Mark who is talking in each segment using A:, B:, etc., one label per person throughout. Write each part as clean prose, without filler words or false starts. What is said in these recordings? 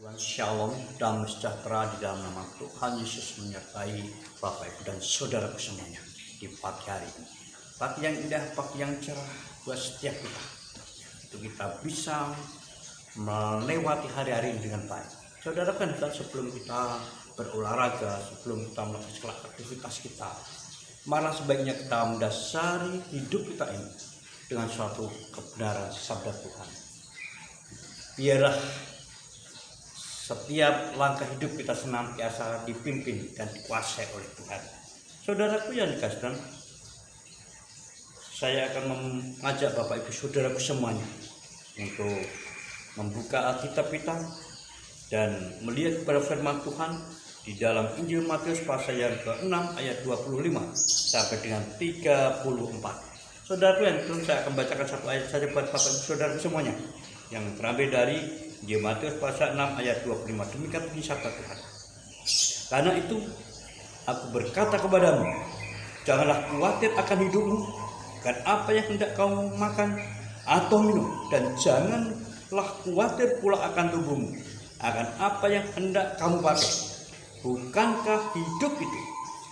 A: Tuhan Shalom, damai sejahtera di dalam nama Tuhan Yesus menyertai Bapak Ibu dan saudaraku semuanya di pagi hari ini. Pagi yang indah, pagi yang cerah buat setiap kita. Itu kita bisa melewati hari-hari ini dengan baik. Saudara kan sebelum kita berolahraga, sebelum kita melakukan aktivitas kita, malah sebaiknya kita mendasari hidup kita ini dengan suatu kebenaran sabda Tuhan. Biarlah setiap langkah hidup kita senantiasa dipimpin dan dikuasai oleh Tuhan. Saudaraku yang dikasih, saya akan mengajak Bapak Ibu saudaraku semuanya untuk membuka Alkitab kita dan melihat kepada firman Tuhan di dalam Injil Matius pasal yang ke-6 ayat 25 sampai dengan 34. Saudaraku yang dikasih, saya akan bacakan satu ayat saja buat Bapak Ibu saudaraku semuanya yang terambil dari Injil Matius pasal 6 ayat 25. Demikian bunyi sabda Tuhan. Karena itu aku berkata kepadamu, janganlah khawatir akan hidupmu, akan apa yang hendak kamu makan atau minum, dan janganlah khawatir pula akan tubuhmu, akan apa yang hendak kamu pakai. Bukankah hidup itu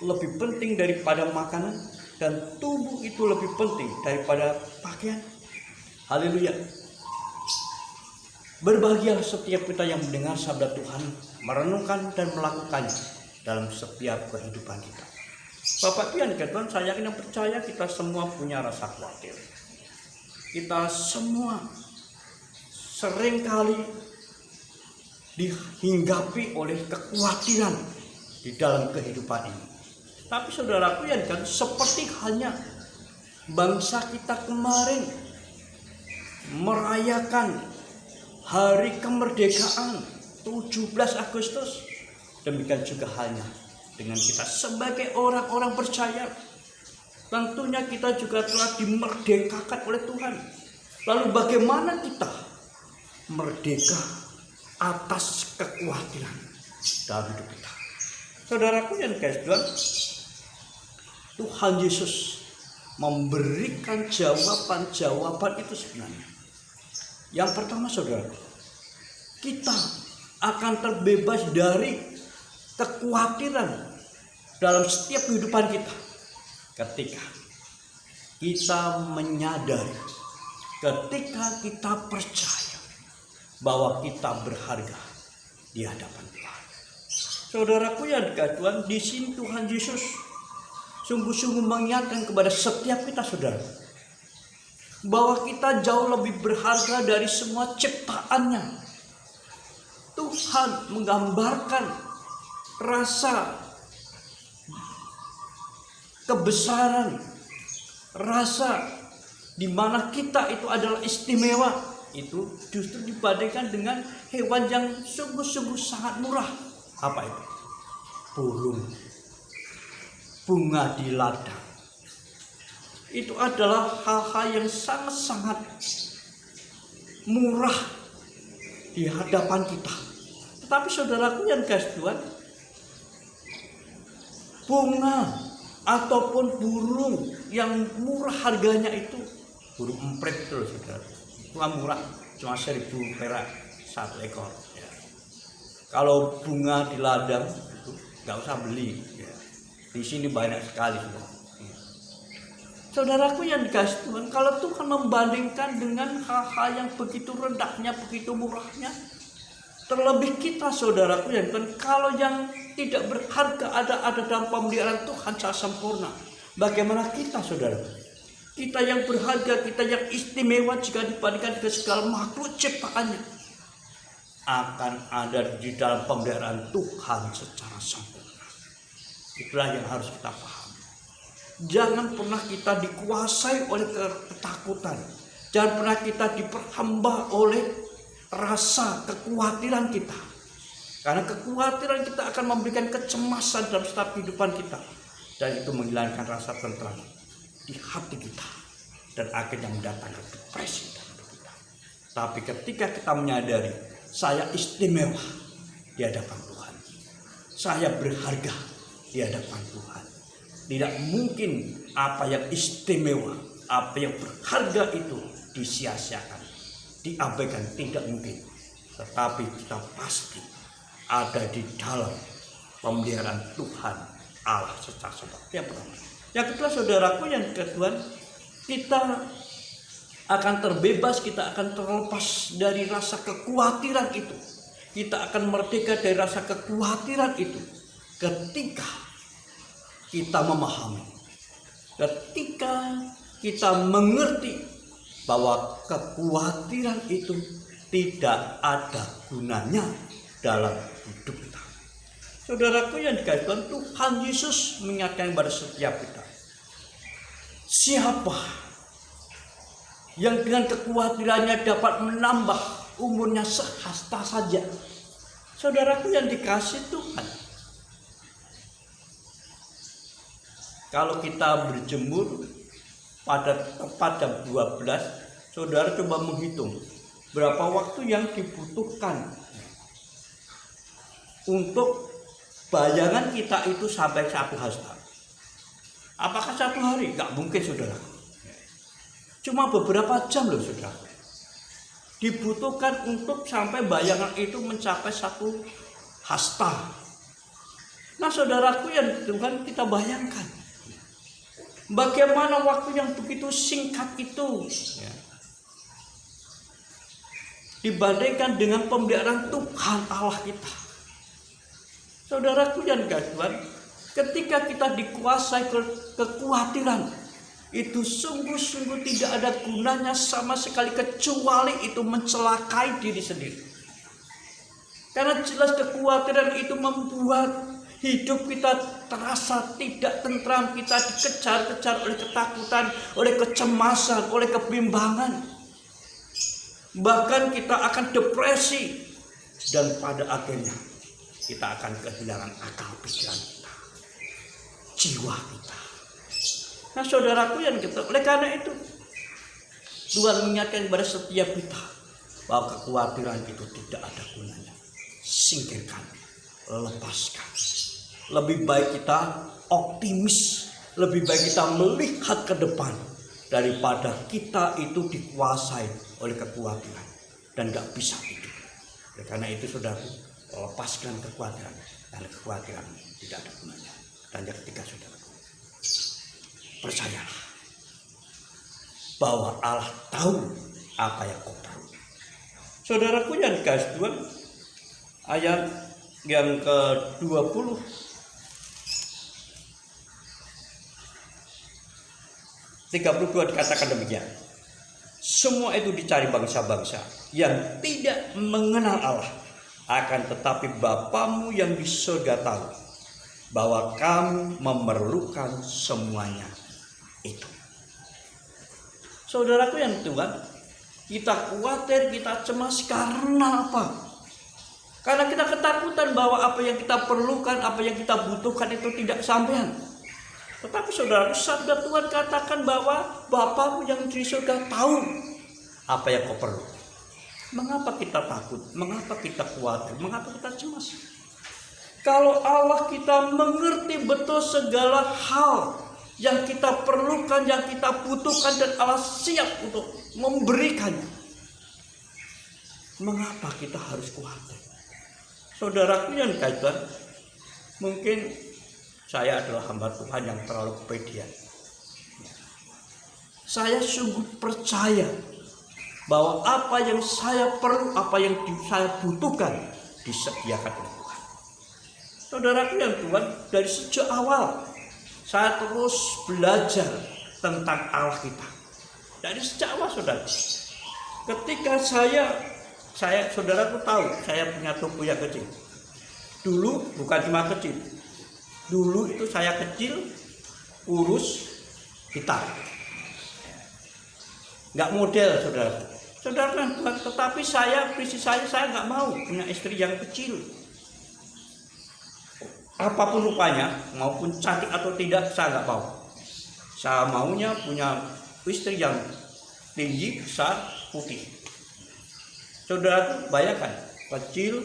A: lebih penting daripada makanan, dan tubuh itu lebih penting daripada pakaian? Haleluya. Berbahagialah setiap kita yang mendengar sabda Tuhan, merenungkan dan melakukannya dalam setiap kehidupan kita. Bapak Ibu yang dikatakan, saya yakin dan percaya kita semua punya rasa khawatir. Kita semua seringkali dihinggapi oleh kekhawatiran di dalam kehidupan ini. Tapi saudaraku yang dikatakan, seperti hanya bangsa kita kemarin merayakan hari kemerdekaan 17 Agustus. Demikian juga halnya dengan kita sebagai orang-orang percaya. Tentunya kita juga telah dimerdekakan oleh Tuhan. Lalu bagaimana kita merdeka atas kekhawatiran dalam hidup kita? Saudaraku yang dikasihi Tuhan, Tuhan Yesus memberikan jawaban-jawaban itu sebenarnya. Yang pertama, saudara, kita akan terbebas dari kekhawatiran dalam setiap kehidupan kita ketika kita menyadari, ketika kita percaya bahwa kita berharga di hadapan Tuhan. Saudaraku yang dikasihi Tuhan, di sini Tuhan Yesus sungguh-sungguh mengingatkan kepada setiap kita, saudara, bahwa kita jauh lebih berharga dari semua ciptaannya. Tuhan menggambarkan rasa kebesaran, rasa di mana kita itu adalah istimewa, itu justru dibandingkan dengan hewan yang sungguh-sungguh sangat murah. Apa itu? Burung, bunga di ladang. Itu adalah hal-hal yang sangat-sangat murah di hadapan kita. Tetapi saudaraku yang dikasihi Tuhan, bunga ataupun burung yang murah harganya itu, burung emprit itu loh saudara, bunga murah cuma 1.000 perak satu ekor ya. Kalau bunga di ladang itu nggak usah beli ya. Di sini banyak sekali saudara. Saudaraku yang dikasihi Tuhan, kalau Tuhan membandingkan dengan hal-hal yang begitu rendahnya, begitu murahnya, terlebih kita, saudaraku yang dikasihi, kalau yang tidak berharga ada dalam pemeliharaan Tuhan secara sempurna, bagaimana kita, saudara? Kita yang berharga, kita yang istimewa jika dibandingkan dengan segala makhluk ciptaannya, akan ada di dalam pemeliharaan Tuhan secara sempurna. Itulah yang harus kita pahami. Jangan pernah kita dikuasai oleh ketakutan. Jangan pernah kita diperhamba oleh rasa kekhawatiran kita. Karena kekhawatiran kita akan memberikan kecemasan dalam setiap kehidupan kita. Dan itu menghilangkan rasa tentram di hati kita. Dan akhirnya mendatangkan depresi dalam hidup kita. Tapi ketika kita menyadari, saya istimewa di hadapan Tuhan. Saya berharga di hadapan Tuhan. Tidak mungkin apa yang istimewa, apa yang berharga itu disia-siakan, diabaikan, tidak mungkin. tetapi kita pasti ada di dalam pemeliharaan Tuhan Allah secara sebab. Yang pertama. Yang kedua, saudaraku, yang kedua, kita akan terbebas, kita akan terlepas dari rasa kekhawatiran itu. Kita akan merdeka dari rasa kekhawatiran itu ketika kita memahami, ketika kita mengerti bahwa kekhawatiran itu tidak ada gunanya dalam hidup kita. Saudaraku yang dikasihi Tuhan, Yesus mengingatkan kepada setiap kita, siapa yang dengan kekhawatirannya dapat menambah umurnya sehasta saja. Saudaraku yang dikasihi Tuhan, kalau kita berjemur pada tepat jam 12, saudara coba menghitung berapa waktu yang dibutuhkan untuk bayangan kita itu sampai 1 hasta. Apakah 1 hari? Gak mungkin, saudara. Cuma beberapa jam loh, saudara. Dibutuhkan untuk sampai bayangan itu mencapai 1 hasta. Nah, saudaraku yang Tuhan, kita bayangkan bagaimana waktu yang begitu singkat itu dibandingkan dengan pemeliharaan Tuhan Allah kita. Saudaraku yang dikasihi, ketika kita dikuasai kekhawatiran, itu sungguh-sungguh tidak ada gunanya sama sekali, kecuali itu mencelakai diri sendiri. Karena jelas kekhawatiran itu membuat hidup kita terasa tidak tentram, kita dikejar-kejar oleh ketakutan, oleh kecemasan, oleh kebimbangan. Bahkan kita akan depresi, dan pada akhirnya kita akan kehilangan akal pikiran kita, jiwa kita. Nah, saudaraku yang kita, oleh karena itu Tuhan mengingatkan kepada setiap kita bahwa kekhawatiran itu tidak ada gunanya. Singkirkan, lepaskan. Lebih baik kita optimis, lebih baik kita melihat ke depan daripada kita itu dikuasai oleh kekhawatiran dan gak bisa hidup. Oleh karena itu, saudaraku, lepaskan kekhawatiran, karena kekhawatiran tidak ada gunanya. Dan yang ketiga, saudaraku, percayalah bahwa Allah tahu apa yang kau perlu. Saudaraku yang dikasihi Tuhan, ayat yang ke-20, dikatakan demikian. Semua itu dicari bangsa-bangsa yang tidak mengenal Allah, akan tetapi Bapamu yang di surga tahu bahwa kamu memerlukan semuanya itu. Saudaraku yang Tuhan, kita khawatir, kita cemas karena apa? Karena kita ketakutan bahwa apa yang kita perlukan, apa yang kita butuhkan itu tidak sampean. Tetapi saudaraku, sabda Tuhan katakan bahwa Bapamu yang di surga tahu apa yang kau perlu. Mengapa kita takut? Mengapa kita khawatir? Mengapa kita cemas? Kalau Allah kita mengerti betul segala hal yang kita perlukan, yang kita butuhkan, dan Allah siap untuk memberikannya, mengapa kita harus khawatir? Saudaraku yang dikasihi, mungkin saya adalah hamba Tuhan yang terlalu kepedean. Saya sungguh percaya bahwa apa yang saya perlu, apa yang saya butuhkan disediakan oleh Tuhan. Saudaraku yang Tuhan, dari sejak awal saya terus belajar tentang Allah kita. Dari sejak awal, saudara. Ketika saudaraku tahu saya punya tubuh yang kecil. Dulu bukan cuma kecil. Dulu itu saya kecil, kurus, hitam. Nggak model, saudara. Saudara, tetapi visi saya nggak mau punya istri yang kecil. Apapun rupanya, maupun cantik atau tidak, saya nggak mau. Saya maunya punya istri yang tinggi, besar, putih. Saudara, bayangkan, kecil,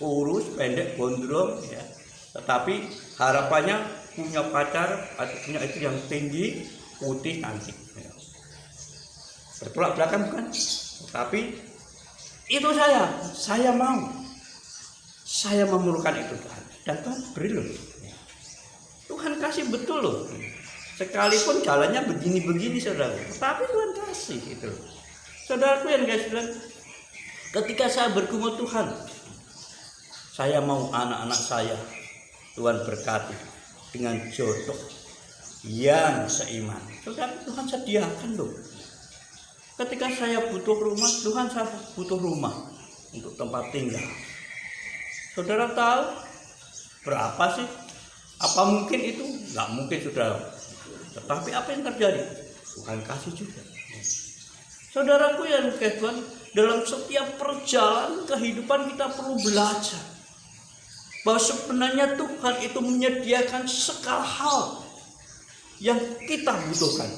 A: kurus, pendek, gondrong, ya. Tetapi harapannya punya pacar atau punya istri yang tinggi, putih, cantik. Ya. Bertolak belakang bukan? Tapi Itu saya mau. Saya memerlukan itu Tuhan. Dan Tuhan beri loh. Tuhan kasih betul loh. Sekalipun jalannya begini-begini saudara. Tapi Tuhan kasih itu. Saudaraku yang guys bilang, ketika saya bergumul Tuhan, saya mau anak-anak saya Tuhan berkati dengan jodoh yang seiman. Saudara, Tuhan sediakan loh. Ketika saya butuh rumah, Tuhan saya butuh rumah untuk tempat tinggal. Saudara tahu berapa sih? Apa mungkin itu? Nggak mungkin saudara. Tetapi apa yang terjadi? Tuhan kasih juga. Saudaraku yang Tuhan, dalam setiap perjalanan kehidupan kita perlu belajar bahwa sebenarnya Tuhan itu menyediakan segala hal yang kita butuhkan.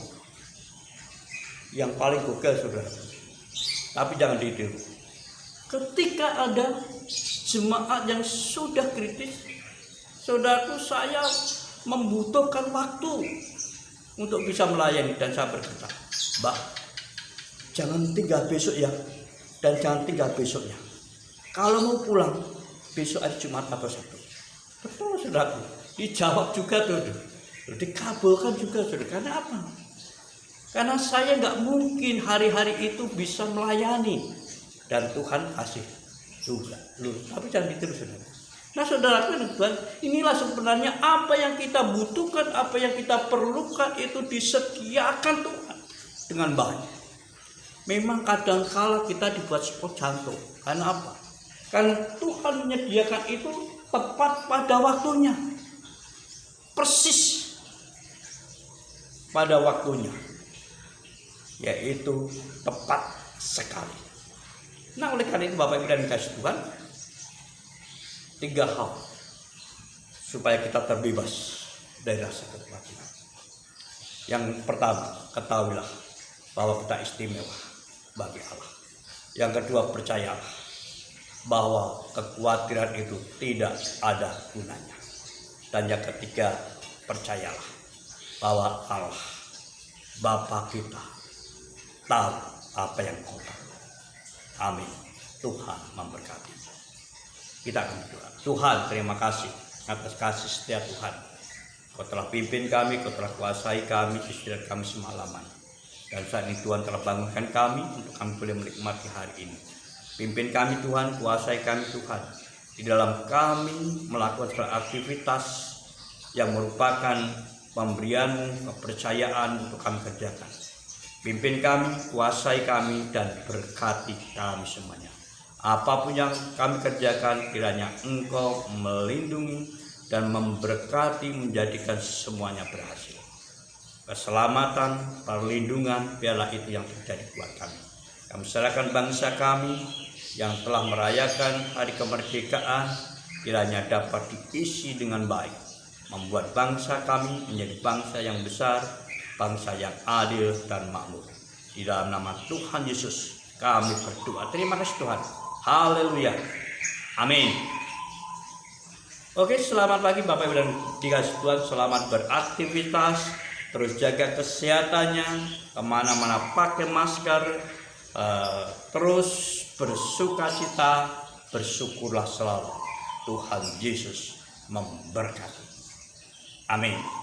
A: Yang paling gokil saudara. Tapi jangan ditiru. Ketika ada jemaat yang sudah kritis, saudaraku, saya membutuhkan waktu untuk bisa melayani. Dan saya berkata, Mbak, jangan tinggal besok ya. Dan jangan tinggal besoknya. Kalau mau pulang, besok hari Jumat atau Sabtu. Betul saudaraku. Dijawab juga tuh. Dikabulkan juga saudara. Karena apa? Karena saya nggak mungkin hari-hari itu bisa melayani. Dan Tuhan kasih juga. Tapi jangan ditiru saudara. Nah saudaraku dan Tuhan, inilah sebenarnya apa yang kita butuhkan, apa yang kita perlukan itu disediakan Tuhan dengan baik. Memang kadang-kala kita dibuat spot jantung. Karena apa? Karena Tuhan menyediakan itu tepat pada waktunya. Persis pada waktunya. Yaitu tepat sekali. Nah oleh karena itu Bapak Ibu dan kasih Tuhan, 3 hal supaya kita terbebas dari rasa ketakutan. Yang pertama, ketahuilah bahwa kita istimewa bagi Allah. Yang kedua, percayalah bahwa kekhawatiran itu tidak ada gunanya. Dan yang ketiga, percayalah bahwa Allah Bapa kita tahu apa yang kau tahu. Amin. Tuhan memberkati. Kita akan berdoa. Tuhan, terima kasih atas kasih setia Tuhan. Kau telah pimpin kami, Kau telah kuasai kami, istirahat kami semalaman. Dan saat ini Tuhan telah bangunkan kami untuk kami boleh menikmati hari ini. Pimpin kami Tuhan, kuasai kami Tuhan. Di dalam kami melakukan segala aktivitas yang merupakan pemberian kepercayaan untuk kami kerjakan. Pimpin kami, kuasai kami, dan berkati kami semuanya. Apapun yang kami kerjakan, kiranya Engkau melindungi dan memberkati, menjadikan semuanya berhasil. Keselamatan, perlindungan, biarlah itu yang terjadi buat kami. Kami serahkan bangsa kami yang telah merayakan hari kemerdekaan, kiranya dapat diisi dengan baik, membuat bangsa kami menjadi bangsa yang besar, bangsa yang adil dan makmur. Di dalam nama Tuhan Yesus kami berdoa. Terima kasih Tuhan. Haleluya. Amin. Oke, selamat pagi Bapak Ibu dan dikasih Tuhan. Selamat beraktivitas. Terus jaga kesehatannya. Kemana-mana pakai masker. Terus bersukacita. Bersyukurlah selalu. Tuhan Yesus memberkati. Amin.